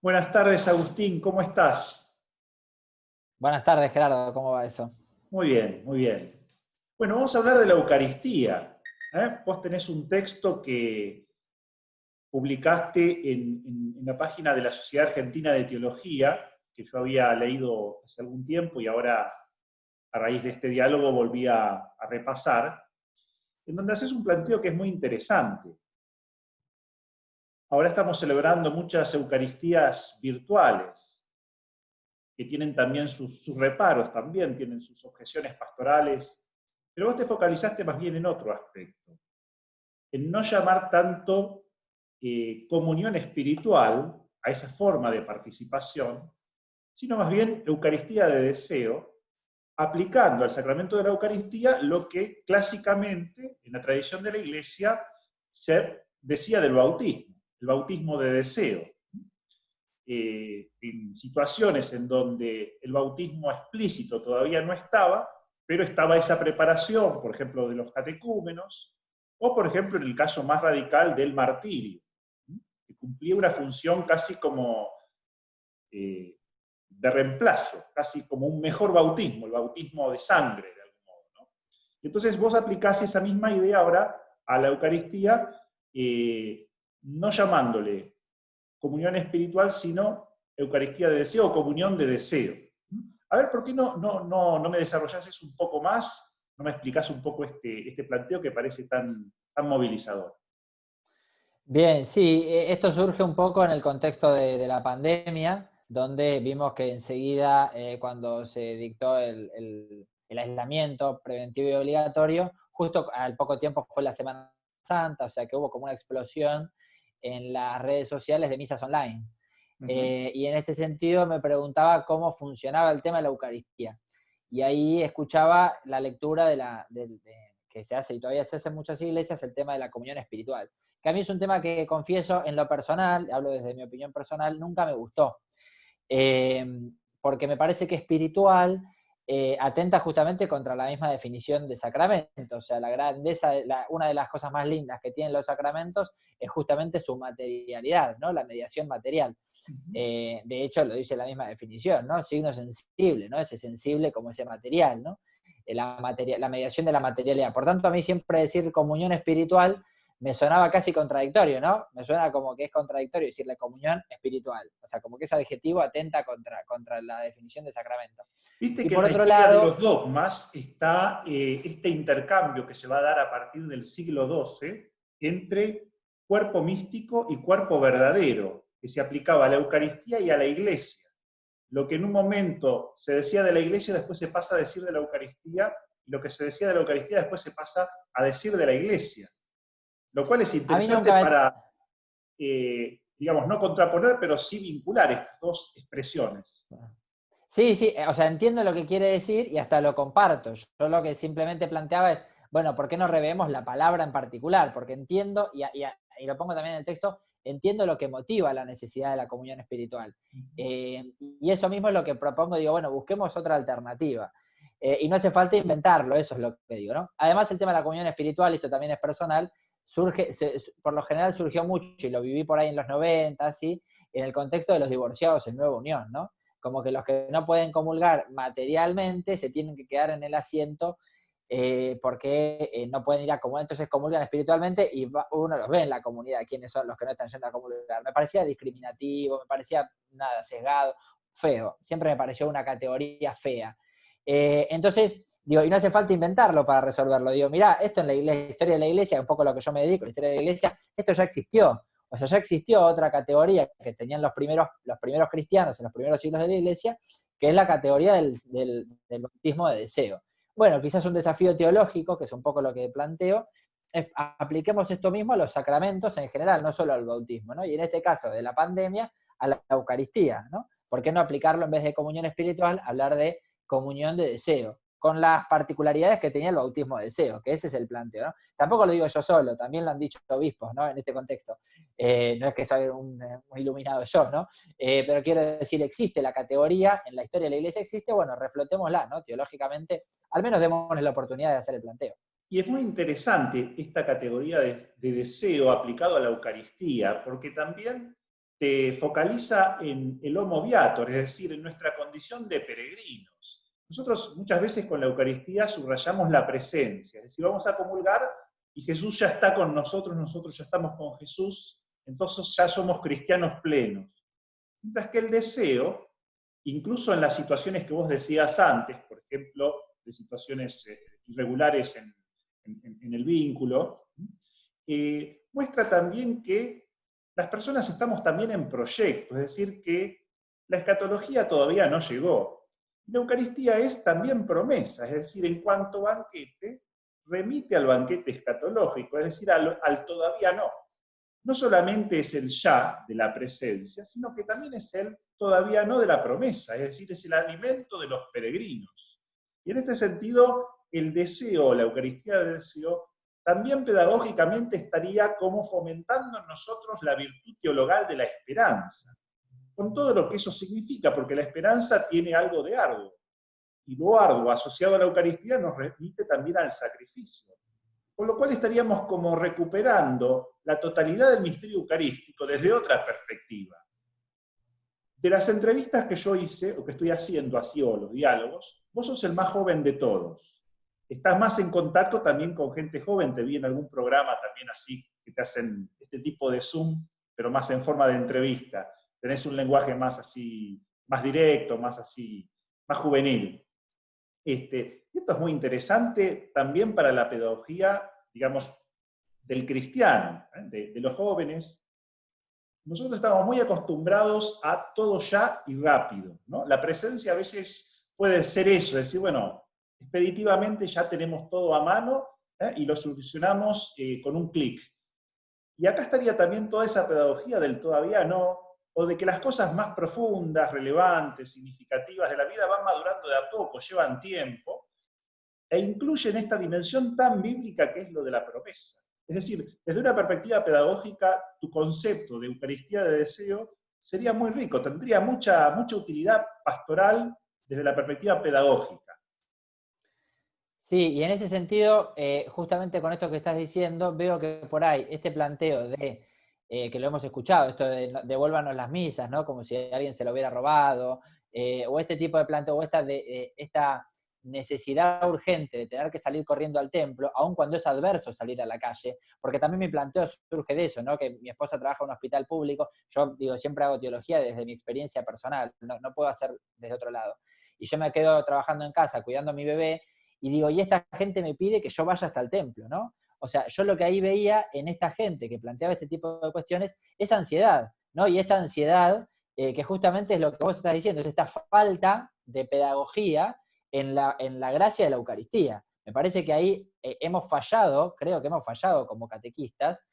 Buenas tardes, Agustín, ¿cómo estás? Buenas tardes, Gerardo, ¿cómo va eso? Muy bien, muy bien. Bueno, vamos a hablar de la Eucaristía. Vos tenés un texto que publicaste en la página de la Sociedad Argentina de Teología, que yo había leído hace algún tiempo y ahora, a raíz de este diálogo, volví a repasar, en donde haces un planteo que es muy interesante. Ahora estamos celebrando muchas Eucaristías virtuales, que tienen también sus reparos, también tienen sus objeciones pastorales, pero vos te focalizaste más bien en otro aspecto, en no llamar tanto comunión espiritual a esa forma de participación, sino más bien Eucaristía de deseo, aplicando al sacramento de la Eucaristía lo que clásicamente en la tradición de la Iglesia se decía del bautismo, el bautismo de deseo. En situaciones en donde el bautismo explícito todavía no estaba, pero estaba esa preparación, por ejemplo, de los catecúmenos, o por ejemplo en el caso más radical del martirio, que cumplía una función casi como de reemplazo, casi como un mejor bautismo, el bautismo de sangre, de algún modo, ¿no? Entonces vos aplicás esa misma idea ahora a la Eucaristía, no llamándole comunión espiritual, sino Eucaristía de deseo o comunión de deseo. A ver, ¿por qué no me desarrollás eso un poco más? ¿No me explicás un poco este planteo que parece tan movilizador? Bien, sí, esto surge un poco en el contexto de la pandemia, donde vimos que enseguida, cuando se dictó el aislamiento preventivo y obligatorio, justo al poco tiempo fue la Semana Santa, o sea que hubo como una explosión en las redes sociales de misas online. Uh -huh. Y en este sentido me preguntaba cómo funcionaba el tema de la Eucaristía. Y ahí escuchaba la lectura que se hace y todavía se hace en muchas iglesias, el tema de la comunión espiritual, que a mí es un tema que confieso en lo personal, hablo desde mi opinión personal, nunca me gustó. Eh, Porque me parece que espiritual atenta justamente contra la misma definición de sacramento. O sea, la grandeza, una de las cosas más lindas que tienen los sacramentos es justamente su materialidad, ¿no? La mediación material. Uh -huh. De hecho, lo dice la misma definición, ¿no? Signo sensible, ¿no? Ese sensible como ese material, ¿no? La mediación de la materialidad. Por tanto, a mí siempre decir comunión espiritual me sonaba casi contradictorio, ¿no? Me suena como que es contradictorio decirle comunión espiritual. O sea, como que ese adjetivo atenta contra la definición de sacramento. Viste Y que en por la otro historia de lado, los dogmas está este intercambio que se va a dar a partir del siglo XII entre cuerpo místico y cuerpo verdadero, que se aplicaba a la Eucaristía y a la Iglesia. Lo que en un momento se decía de la Iglesia después se pasa a decir de la Eucaristía, y lo que se decía de la Eucaristía después se pasa a decir de la Iglesia. Lo cual es a mí interesante nunca me... para, digamos, no contraponer, pero sí vincular estas dos expresiones. Sí, sí, o sea, entiendo lo que quiere decir y hasta lo comparto. Yo lo que simplemente planteaba es, bueno, ¿por qué no revemos la palabra en particular? Porque entiendo, y lo pongo también en el texto, entiendo lo que motiva la necesidad de la comunión espiritual. Y eso mismo es lo que propongo, digo, bueno, busquemos otra alternativa. Y no hace falta inventarlo, eso es lo que digo, ¿no? Además, el tema de la comunión espiritual, y esto también es personal, por lo general surgió mucho, y lo viví por ahí en los 90, ¿sí? En el contexto de los divorciados en nueva unión, ¿no? Como que los que no pueden comulgar materialmente se tienen que quedar en el asiento porque no pueden ir a comulgar, entonces comulgan espiritualmente y uno los ve en la comunidad, quiénes son los que no están yendo a comulgar. Me parecía discriminativo, me parecía nada, sesgado, feo, siempre me pareció una categoría fea. Entonces, digo, y no hace falta inventarlo para resolverlo. Digo, mirá, esto en la historia de la iglesia, un poco lo que yo me dedico, la historia de la iglesia, esto ya existió. O sea, ya existió otra categoría que tenían los primeros cristianos en los primeros siglos de la iglesia, que es la categoría del bautismo de deseo. Bueno, quizás un desafío teológico, que es un poco lo que planteo, es apliquemos esto mismo a los sacramentos en general, no solo al bautismo, ¿no? Y en este caso de la pandemia, a la Eucaristía, ¿no? ¿Por qué no aplicarlo en vez de comunión espiritual, hablar de comunión de deseo? Con las particularidades que tenía el bautismo de deseo, que ese es el planteo, ¿no? Tampoco lo digo yo solo, también lo han dicho obispos, ¿no? En este contexto. No es que soy un iluminado yo, ¿no? Pero quiero decir, existe la categoría, en la historia de la iglesia existe, bueno, reflotémosla, ¿no? Teológicamente, al menos démosle la oportunidad de hacer el planteo. Y es muy interesante esta categoría de deseo aplicado a la Eucaristía, porque también te focaliza en el homo viator, es decir, en nuestra condición de peregrinos. Nosotros muchas veces con la Eucaristía subrayamos la presencia, es decir, vamos a comulgar y Jesús ya está con nosotros ya estamos con Jesús, entonces ya somos cristianos plenos. Mientras que el deseo, incluso en las situaciones que vos decías antes, por ejemplo, de situaciones irregulares en el vínculo, muestra también que las personas estamos también en proyecto, es decir, que la escatología todavía no llegó. La Eucaristía es también promesa, es decir, en cuanto banquete, remite al banquete escatológico, es decir, al todavía no. No solamente es el ya de la presencia, sino que también es el todavía no de la promesa, es decir, es el alimento de los peregrinos. Y en este sentido, el deseo, la Eucaristía de deseo, también pedagógicamente estaría como fomentando en nosotros la virtud teologal de la esperanza, con todo lo que eso significa, porque la esperanza tiene algo de arduo, y lo arduo asociado a la Eucaristía nos remite también al sacrificio. Con lo cual estaríamos como recuperando la totalidad del misterio eucarístico desde otra perspectiva. De las entrevistas que yo hice, o que estoy haciendo así, o los diálogos, vos sos el más joven de todos. Estás más en contacto también con gente joven, te vi en algún programa también así, que te hacen este tipo de Zoom, pero más en forma de entrevista. Tenés un lenguaje más así, más directo, más así, más juvenil. Esto es muy interesante también para la pedagogía, digamos, del cristiano, de los jóvenes. Nosotros estamos muy acostumbrados a todo ya y rápido, ¿no? La presencia a veces puede ser eso, decir, bueno, expeditivamente ya tenemos todo a mano y lo solucionamos con un clic. Y acá estaría también toda esa pedagogía del todavía no, o de que las cosas más profundas, relevantes, significativas de la vida van madurando de a poco, llevan tiempo, e incluyen esta dimensión tan bíblica que es lo de la promesa. Es decir, desde una perspectiva pedagógica, tu concepto de Eucaristía de deseo sería muy rico, tendría mucha utilidad pastoral desde la perspectiva pedagógica. Sí, y en ese sentido, justamente con esto que estás diciendo, veo que por ahí este planteo de, que lo hemos escuchado, esto de devuélvanos las misas, ¿no? Como si alguien se lo hubiera robado, o este tipo de planteo, o esta necesidad urgente de tener que salir corriendo al templo, aun cuando es adverso salir a la calle, porque también mi planteo surge de eso, ¿no? Que mi esposa trabaja en un hospital público, yo digo, siempre hago teología desde mi experiencia personal, no puedo hacer desde otro lado. Y yo me quedo trabajando en casa, cuidando a mi bebé, y digo, y esta gente me pide que yo vaya hasta el templo, ¿no? O sea, yo lo que ahí veía en esta gente que planteaba este tipo de cuestiones es ansiedad, ¿no? Y esta ansiedad, que justamente es lo que vos estás diciendo, es esta falta de pedagogía en la gracia de la Eucaristía. Me parece que ahí hemos fallado, creo que hemos fallado como catequistas,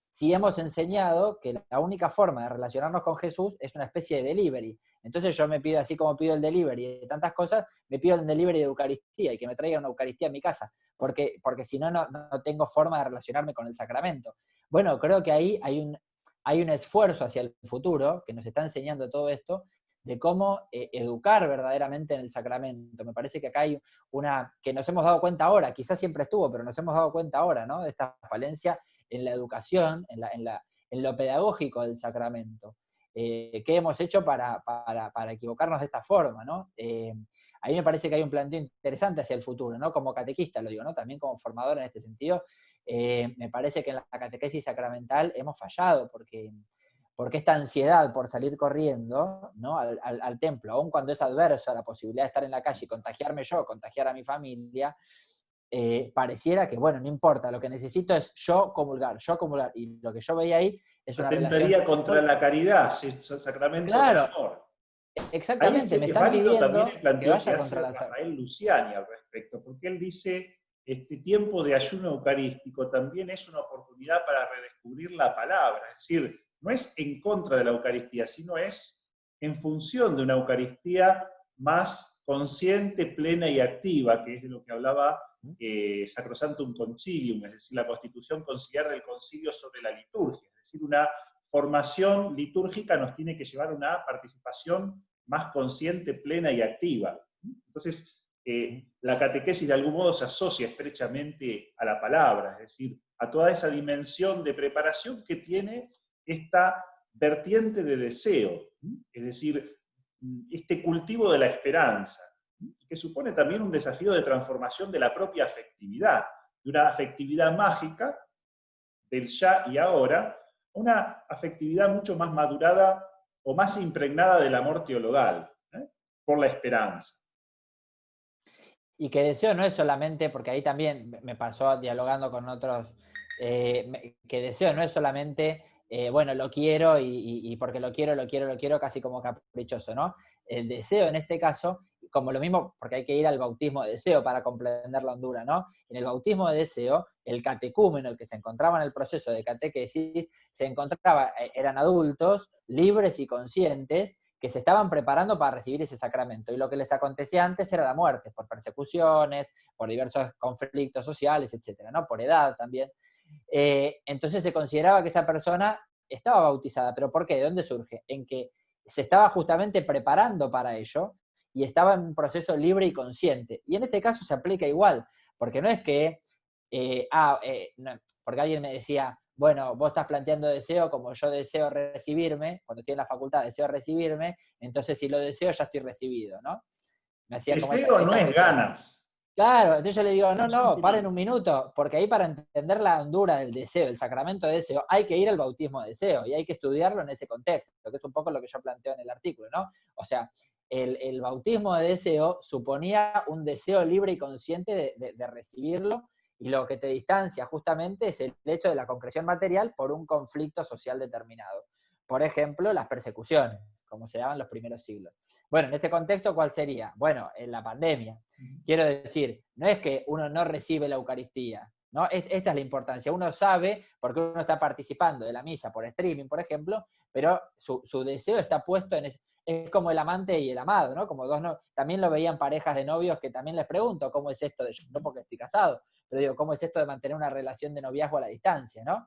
si hemos enseñado que la única forma de relacionarnos con Jesús es una especie de delivery. Entonces yo me pido, así como pido el delivery de tantas cosas, me pido el delivery de Eucaristía y que me traiga una Eucaristía a mi casa, porque si no, no tengo forma de relacionarme con el sacramento. Bueno, creo que ahí hay un esfuerzo hacia el futuro que nos está enseñando todo esto, de cómo educar verdaderamente en el sacramento. Me parece que acá hay que nos hemos dado cuenta ahora, quizás siempre estuvo, pero nos hemos dado cuenta ahora, ¿no? De esta falencia en la educación, en lo pedagógico del sacramento. ¿Qué hemos hecho para equivocarnos de esta forma, ¿no? A mí me parece que hay un planteo interesante hacia el futuro, ¿no? Como catequista lo digo, ¿no? También como formador en este sentido, me parece que en la catequesis sacramental hemos fallado, porque esta ansiedad por salir corriendo, ¿no? al templo, aun cuando es adversa la posibilidad de estar en la calle y contagiarme yo, contagiar a mi familia, pareciera que, bueno, no importa, lo que necesito es yo comulgar, y lo que yo veía ahí es una Atentaría relación... contra la caridad, si es el sacramento del Claro, amor. Ahí exactamente, me es están válido también el pidiendo que planteo que vaya hace contra la... Rafael Luciani al respecto, porque él dice, este tiempo de ayuno eucarístico también es una oportunidad para redescubrir la palabra, es decir, no es en contra de la Eucaristía, sino es en función de una Eucaristía más consciente, plena y activa, que es de lo que hablaba Sacrosanctum Concilium, es decir, la constitución conciliar del concilio sobre la liturgia, es decir, una formación litúrgica nos tiene que llevar a una participación más consciente, plena y activa. Entonces, la catequesis de algún modo se asocia estrechamente a la palabra, es decir, a toda esa dimensión de preparación que tiene esta vertiente de deseo, es decir, este cultivo de la esperanza, que supone también un desafío de transformación de la propia afectividad, de una afectividad mágica, del ya y ahora, una afectividad mucho más madurada o más impregnada del amor teologal, por la esperanza. Y que deseo no es solamente, porque ahí también me pasó dialogando con otros, que deseo no es solamente, bueno, lo quiero y porque lo quiero, casi como caprichoso, ¿no? El deseo en este caso, como lo mismo, porque hay que ir al bautismo de deseo para comprender la hondura, ¿no? En el bautismo de deseo, el catecúmeno, el que se encontraba en el proceso de catequesis, se encontraba, eran adultos, libres y conscientes, que se estaban preparando para recibir ese sacramento. Y lo que les acontecía antes era la muerte, por persecuciones, por diversos conflictos sociales, etcétera, ¿no? Por edad también. Entonces se consideraba que esa persona estaba bautizada. ¿Pero por qué? ¿De dónde surge? En que se estaba justamente preparando para ello y estaba en un proceso libre y consciente. Y en este caso se aplica igual, porque no es que, no, porque alguien me decía, bueno, vos estás planteando deseo como yo deseo recibirme, cuando estoy en la facultad deseo recibirme, entonces si lo deseo ya estoy recibido, ¿no? Me hacía como Deseo no esta es asociación. ganas. Claro, entonces yo le digo, no, Sí, no, sí, paren no. un minuto, porque ahí para entender la hondura del deseo, el sacramento de deseo, hay que ir al bautismo de deseo y hay que estudiarlo en ese contexto, que es un poco lo que yo planteo en el artículo, ¿no? O sea, el bautismo de deseo suponía un deseo libre y consciente de recibirlo, y lo que te distancia justamente es el hecho de la concreción material por un conflicto social determinado. Por ejemplo, las persecuciones, como se daban en los primeros siglos. Bueno, en este contexto, ¿cuál sería? Bueno, en la pandemia. Quiero decir, no es que uno no recibe la Eucaristía, ¿no? Esta es la importancia. Uno sabe, porque uno está participando de la misa por streaming, por ejemplo, pero su deseo está puesto en eso. Es como el amante y el amado, ¿no? Como dos no, también lo veían parejas de novios que también les pregunto cómo es esto de yo, no porque estoy casado, pero digo, ¿cómo es esto de mantener una relación de noviazgo a la distancia, ¿no?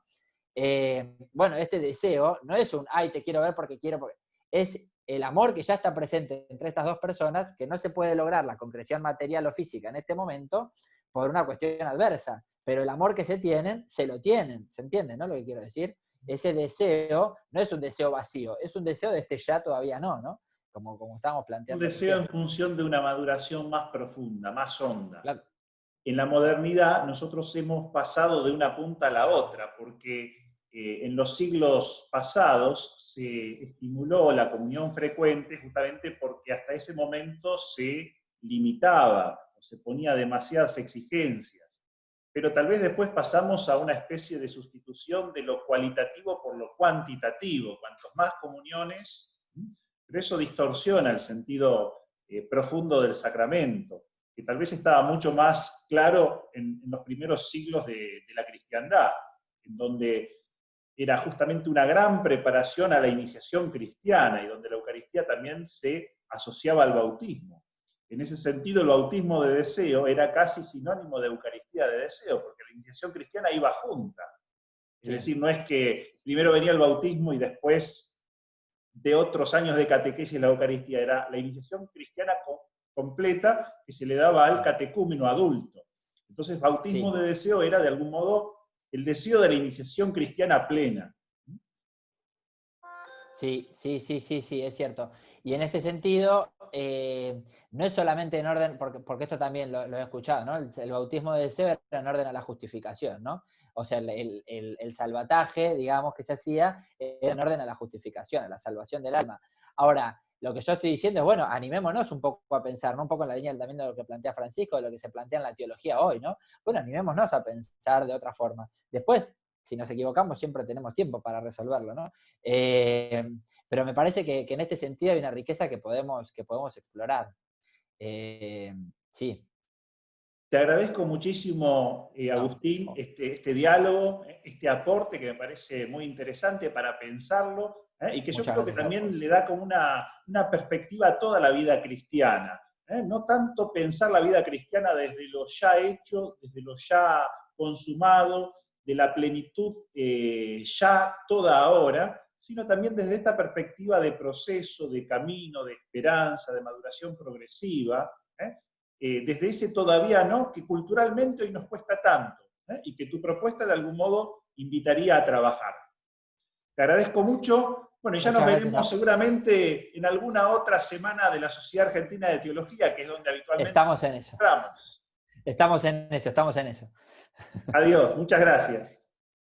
Bueno, este deseo no es un, ay, te quiero ver porque quiero, porque es el amor que ya está presente entre estas dos personas, que no se puede lograr la concreción material o física en este momento por una cuestión adversa, pero el amor que se tienen, se lo tienen, ¿se entiende, no? Lo que quiero decir, ese deseo no es un deseo vacío, es un deseo de este ya todavía no, como estábamos Un planteando deseo recién. en función de una maduración más profunda, más honda. Claro. En la modernidad nosotros hemos pasado de una punta a la otra, porque en los siglos pasados se estimuló la comunión frecuente justamente porque hasta ese momento se limitaba o se ponía demasiadas exigencias. Pero tal vez después pasamos a una especie de sustitución de lo cualitativo por lo cuantitativo. Cuantos más comuniones, pero eso distorsiona el sentido profundo del sacramento, que tal vez estaba mucho más claro en los primeros siglos de la cristiandad, en donde era justamente una gran preparación a la iniciación cristiana y donde la Eucaristía también se asociaba al bautismo. En ese sentido, el bautismo de deseo era casi sinónimo de Eucaristía de deseo, porque la iniciación cristiana iba junta. Es decir, no es que primero venía el bautismo y después de otros años de catequesis la Eucaristía, era la iniciación cristiana completa que se le daba al catecúmeno adulto. Entonces, bautismo Sí. de deseo era, de algún modo, el deseo de la iniciación cristiana plena. Sí, es cierto. Y en este sentido, no es solamente en orden, porque esto también lo he escuchado, ¿no? El bautismo de deseo era en orden a la justificación, ¿no? O sea, el salvataje, digamos, que se hacía, era en orden a la justificación, a la salvación del alma. Ahora, lo que yo estoy diciendo es, bueno, animémonos un poco a pensar, ¿no? Un poco en la línea también de lo que plantea Francisco, de lo que se plantea en la teología hoy, ¿no? Bueno, animémonos a pensar de otra forma. Después, si nos equivocamos, siempre tenemos tiempo para resolverlo, ¿no? Pero me parece que en este sentido hay una riqueza que podemos explorar. Sí. Te agradezco muchísimo, No. Agustín, este diálogo, este aporte que me parece muy interesante para pensarlo, y que yo Muchas creo que gracias a también vos. le da como una perspectiva a toda la vida cristiana. No tanto pensar la vida cristiana desde lo ya hecho, desde lo ya consumado, de la plenitud ya toda ahora, sino también desde esta perspectiva de proceso, de camino, de esperanza, de maduración progresiva, desde ese todavía no, que culturalmente hoy nos cuesta tanto, y que tu propuesta de algún modo invitaría a trabajar. Te agradezco mucho Bueno, y ya Muchas nos gracias veremos seguramente en alguna otra semana de la Sociedad Argentina de Teología, que es donde habitualmente Estamos en eso. encontramos. Estamos en eso, estamos en eso. Adiós, muchas gracias.